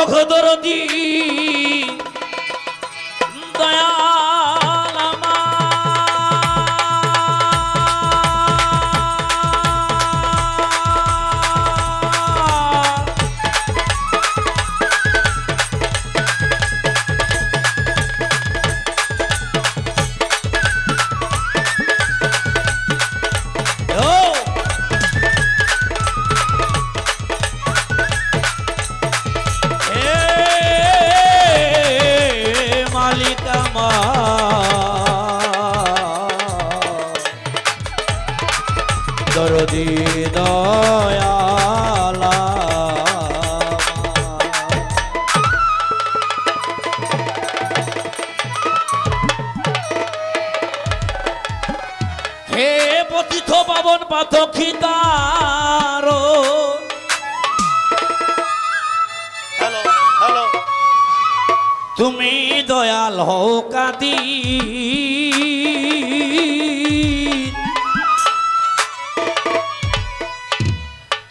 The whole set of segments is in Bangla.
দরদি দয়াল আমার দরদি দয়ালা হে পতিত পাবন পাথখিতার হ্যালো হ্যালো তুমি দয়াল হও কাদি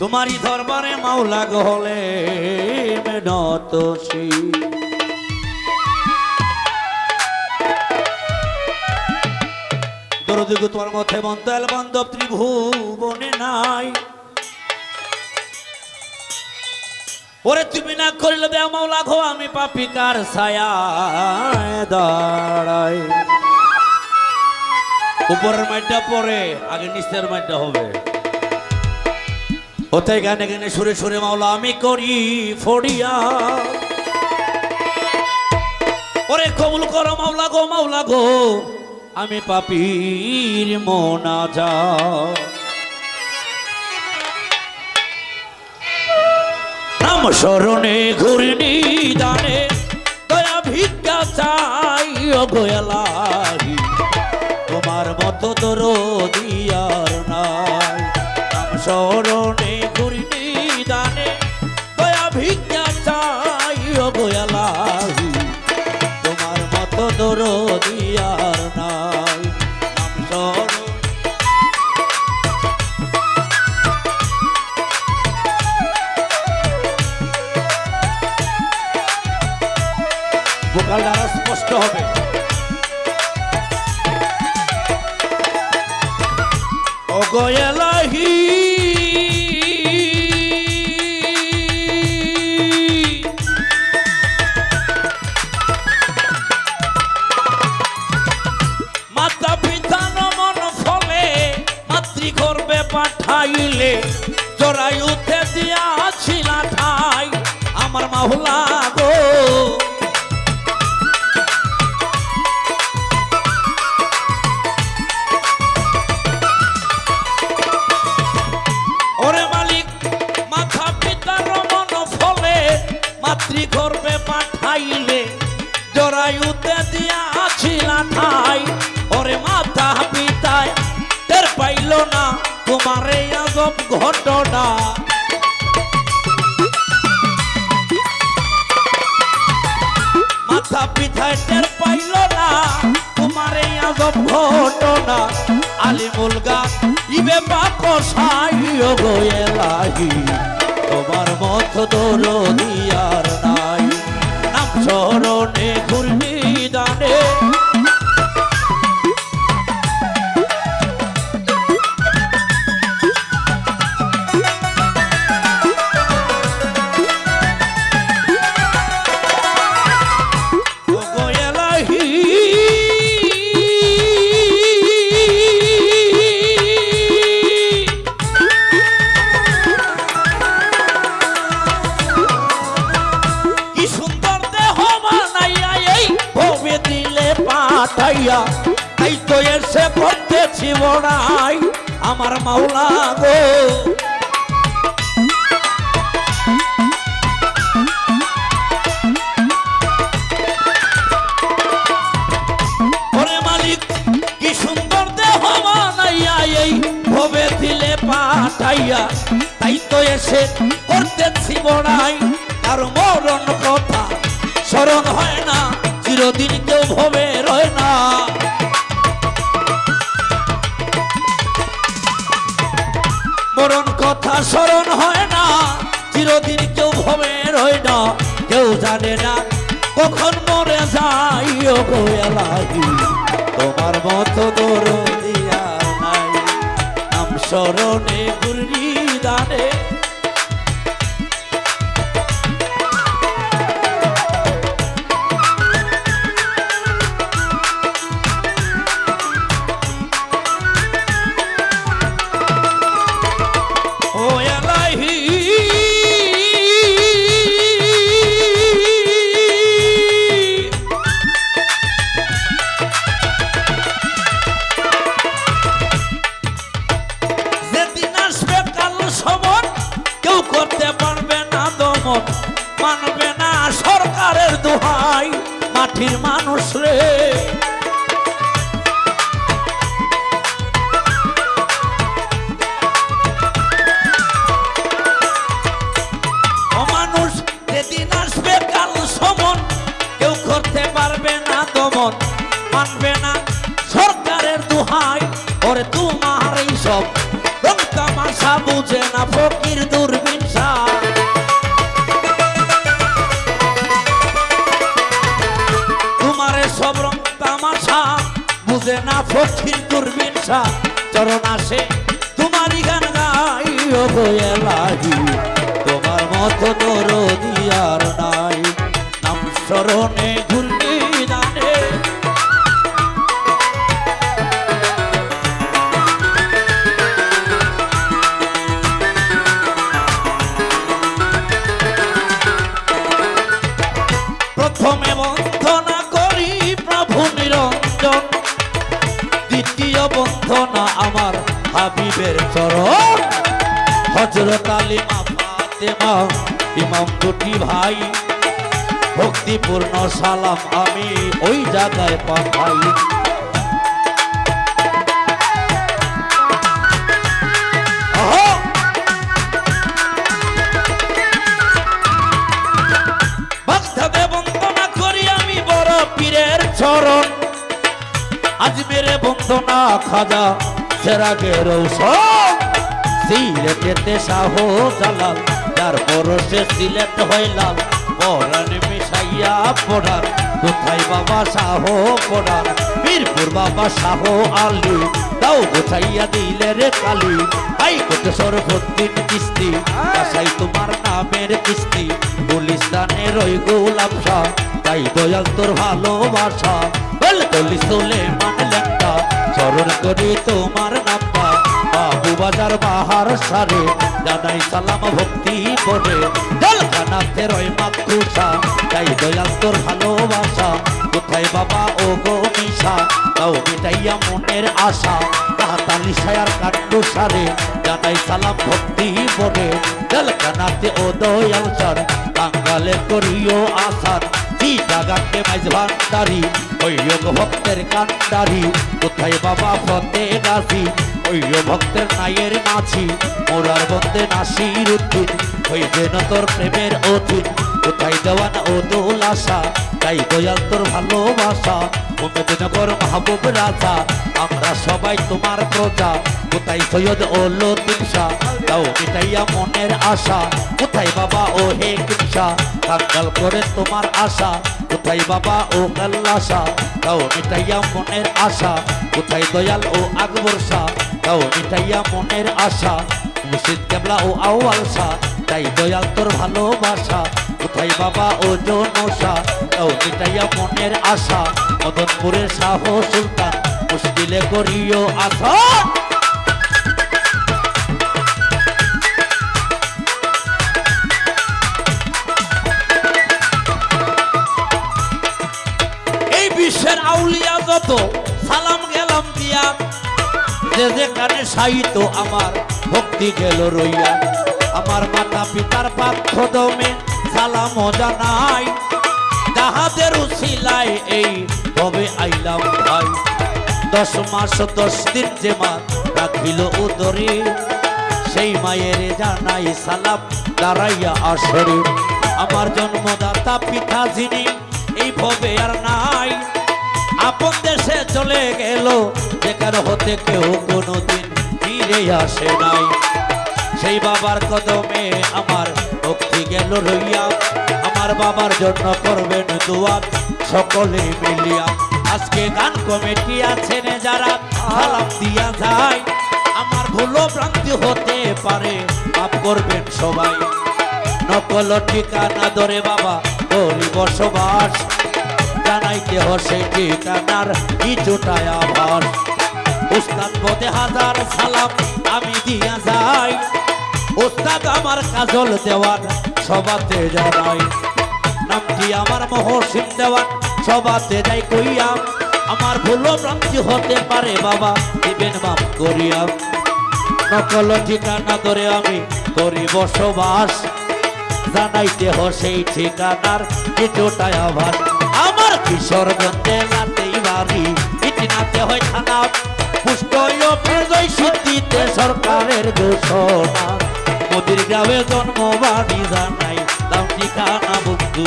তোমারি দরবারে মাওলা গহলে মেনতসি দরদি গো তোমার মধ্যে মন্তল বান্ধব ত্রিভুবনে নাই ওরে তুমি না করলে দে মাওলা গো আমি পাপী কার ছায়ায় দাঁড়াই উপরের মাইটা পরে আগে নিচের মাইটা হবে ওতে গানে গানে সুরে সুরে মাওলা আমি করি ফড়িয়া ওরে কবুল করো মাওলা গো আমি পাপীর মোনাজাত নাম শরণে ঘুরনি দানে দয়া ভিক্ষা চাই ও গোয়ালাহি তোমার মতো দরদি আর নাই নাম শরণে ঘুরনি দানে দয়া ভিক্ষা চাই ও গোয়ালাহি তোমার মতো দরদি আর নাই নাম শরণ ভোকালটা আরো স্পষ্ট হবে ও গোয়ালাহি মাতা পিতা নমন ফলে মাতৃগর্ভে পাঠাইলে জরায়ুতে দিয়াছিল ঠাই আমার মাওলা গো মাতৃগর্ভে পাঠাইলে জরায়ুতে দিয়াছিল ঠাই ওরে মাতা পিতায় টের পাইল না তোমার এই আজব ঘটনা মাতা পিতায় টের পাইল না তোমার এই আজব ঘটনা আলিমুল গাছ ইবে বাকসাই ও গোয়েলাহি তোমার মত দরদি আর নাই নাম শরণে ঘুরনি দানে তাই তো এসে করতেছি বড়াই আমার মাওলা গো ওরে মালিক কি সুন্দর দেহ বানাইয়া এই ভবে দিলে পাঠাইয়া তাই তো এসে করতেছি বড়াই আর মরণ কথা স্মরণ হয় না চিরদিন কেউ ভবে রয় না মরণ কথা স্মরণ হয় না চিরদিন কেউ ভবে রয় না কেউ জানে না কখন মরে যাই ও গো এলাহি তোমার মতো দরদি আর নাই নাম স্মরণে গুররি দানে করতে পারবে না দমন মানবে না সরকারের দোহাই মাটির মানুষ রে ও মানুষ যেদিন আসবে কাল সমন কেউ করতে পারবে না দমন মানবে না সরকারের দোহাই ওরে তোমার এই সব তামাশা বুঝে না ফকির দূরবীনসা তোমার সব রং তামাশা বুঝে না ফকির দূরবীনসা চরণ আসে তোমারই গান গাই ও গো এলাহি তোমার মতো দরদি আর নাই নাম স্মরণে ঘুরলি জানে প্রথমে বন্ধনা করি প্রভু নিরঞ্জন দ্বিতীয় বন্ধনা আমার হাবিবের চরণ হযরত আলী মা ফাতেমা ইমাম দুটি ভাই ভক্তিপূর্ণ সালাম আমি ওই জায়গায় পাঠাই চরণ আজমেরে বন্দনা খাজা সেরাগের ঔষধ সিলেটেতে শাহ জালাল যার পরশে সিলেট হইলাল পরাণ মিশাইয়া পড়ার কোথায় বাবা শাহ পড়ার বীরপুর বাবা শাহ আলী দাও গোছাইয়া দিলে রে কালী হাইকোর্ট সরফুদ্দিন কিস্তি আশাই তোমার নামের কিস্তি গুলিস্তানে রই গোলাপ শাহ তাই দয়াল তোর ভালোবাসা বল তলি সুলেমান লেখা স্মরণ করি তোমার নামটা বাবু বাজার বাহার সারে জানাই সালাম ভক্তি করে জলখানাতে রয় মাতৃষা তাই দয়াল তোর ভালোবাসা কোথায় বাবা ও গো মিশা তাও মিটাইয়া মনের আশা তাহাতালি সায়ার কাণ্ড সারে জানাই সালাম ভক্তি করে জলখানাতে ও দয়াল সার বাঙ্গালে করিও আসার জাগাকে মাইজ ভান্ডারি ওই ভক্তের কান্ডারি কোথায় বাবা ফতে গাছি ওই ভক্তের নাইয়ের মাছি মোরার বন্দে নাসির উদ্দিন ওই যেন তোর প্রেমের অধীন কোথায় দেওয়ান ও দোলাসা তাই দয়াল তোর ভালোবাসা উমেদনগর মাহবুব রাজা আমরা সবাই তোমার প্রজা কোথায় সৈয়দ ও লতিফা তাও মিটাইয়া মনের আশা কোথায় বাবা ও হে কিমসা কাঙ্গাল করে তোমার আশা কোথায় বাবা ও কাল্লাসা তাও মিটাইয়া মনের আশা কোথায় দয়াল ও আকবর শাহ তাও মিটাইয়া মনের আশা মুর্শিদ কেবলা ও আউয়াল শাহ তাই দয়াল তোর ভালোবাসা কোথায় বাবা ও জনসা তাও মিটাইয়া মনের আশা মদনপুরের শাহ সুলতান মুশকিলে করিও আশা এই বিশ্বের আউলিয়া যত সালাম গেলাম দিয়া যে যেখানে সাহিত্য আমার ভক্তি গেল রইয়া আমার মাতা পিতার পাত্র দমে সালাম জানাই যাহাদের উসিলায় এই তবে আইলাম ভাই 10 মাস 10 দিন যে মা রাখিল উদরে সেই মায়ের জানাই সালাম দাঁড়াইয়া আসরে আমার জন্মদাতা পিতা যিনি এই ভবে আর নাই আপন দেশে চলে গেল যেখানে হতে কেউ কোনোদিন ফিরে আসে নাই সেই বাবার কদমে আমার ভক্তি গেল রইয়া আমার আমার বাবার জন্য করবেন দোয়া সকলে মিলিয়া। আজকে গান কমিটি আছেন যারা সালাম দিয়া যায়, আমার ভুল ভ্রান্তি হতে পারে মাফ করবেন সবাই। নকল ঠিকানা ধরে বাবা করি বসবাস, জানাইতে হসে ঠিকানার কিছুটাই আভাস। উস্তাদ পদে হাজার সালাম আমি দিয়া যাই, উস্তাদ আমার কাজল দেওয়ান সবাতে জানাই। নামটি আমার মহসিন দেওয়ান সবাতে যাই কইয়া, আমার ভুল ভ্রান্তি হতে পারে বাবা দিবেন মাফ করিয়া। নকল ঠিকানা ধরে আমি করি বসবাস, জানাইতে সেই ঠিকানার কিছুটাই আভাস। আমার কিশোরগঞ্জে নাতেই বাড়ি, ইতিনাতে হয় থানা, পুষ্ট সিদ্ধিতে সরকারের ঘোষণা। মোদির গ্রামে জন্ম বাড়ি জানাই দাম ঠিকানা বন্ধু।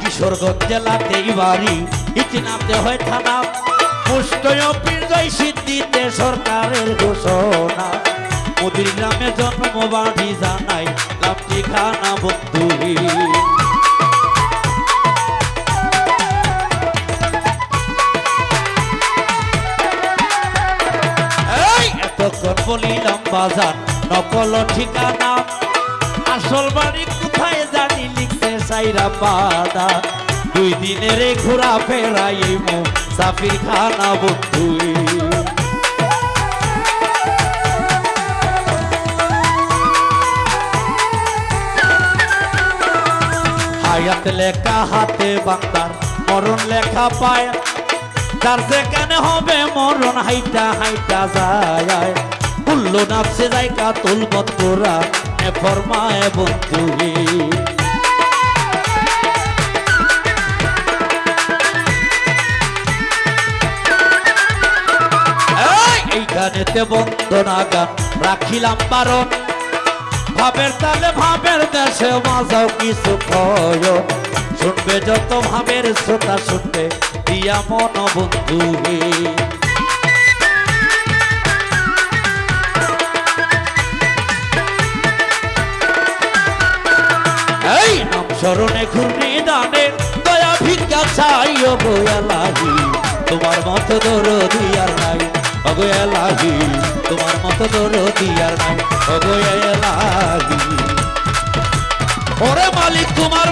কিশোরগঞ্জ জেলাতেই বাড়ি, ইতিনাতে হয় থানা, পুষ্ট সিদ্ধিতে সরকারের ঘোষণা। মোদির গ্রামে জন্ম বাড়ি জানাই দাম ঠিকানা বন্ধু। এতক্ষণ বলিলাম বাজার নকল ঠিকানা, আসল বাড়ি কোথায় জানি লিখছে সাইরা পাড়া। 2 দিনের ঘোরা ফেরাই মুসাফির খানা বন্ধু। হায়াত লেখা হাতে বান্দার মরণ লেখা পায়, যার যেখানে হবে মরণ হাইটা হাইটা যায়। কুল্লু নাফসে জায়গা তুলবত তোরা এ ফরমায় বন্ধু। এইখানেতে বন্দনা গান রাখিলাম বারণ, ভাবের তালে ভাবের দেশে মাঝাও কিছু কয়, শুনবে যত ভাবের শ্রোতা শুনবে দিয়া মন বন্ধু। এই নাম স্মরণে ঘূর্ণি দানে দয়া ভিক্ষা চাইও গো এলাহি, তোমার মতো দরদি আর নাই ওগো এলাহি, তোমার মতো দরদি আর নাই ওগো এলাহি। ওরে মালিক তোমার